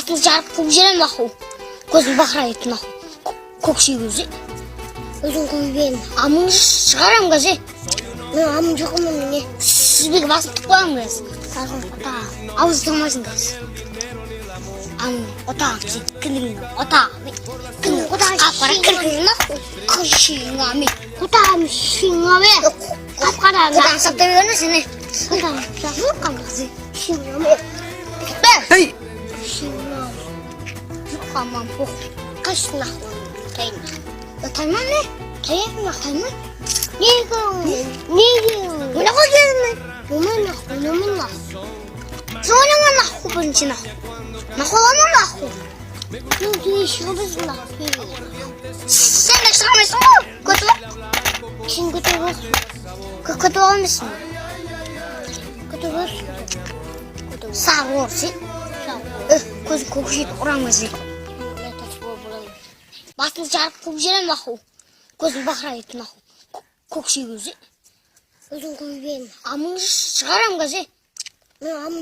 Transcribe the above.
Basını çarpıp kuvjelen bakı. Gözün bakrayıp nakı. Kokşi gözü. Özün koyuyen. Amın çıkaram gazı. Ne amın çok mu ne? Siz bir basıp tıklayalım biraz. Ota. Ağız tıkmasın gaz. Amın ota. Kılın ota. Kılın ota. Kapkara kılın nakı. Kışın ami. Ota mı şın ami. Kapkara. Ota sakta verir seni. Ota mı? Yok kamgazı. Şın ami. Hey! Tamam bu. Kaç nak? Tayma. Tayma ne? Tayma tayma. Ne kau? Ne? Mana kau jalan? Mana? Soalnya mana aku benci nak. Nak mana aku? Nanti siapa sih nak? Sen de sama sama. Ketua. Kim ketua? Ketua mısın? Ketua. Sahur sih. Göz kokuşu orang masih. Basını çarpıp kuvjelen bakı. Gözün bakrayıp nakı. Kokşi gözü. Özün koyuyen. Amın çıkaram gazı. Ne amın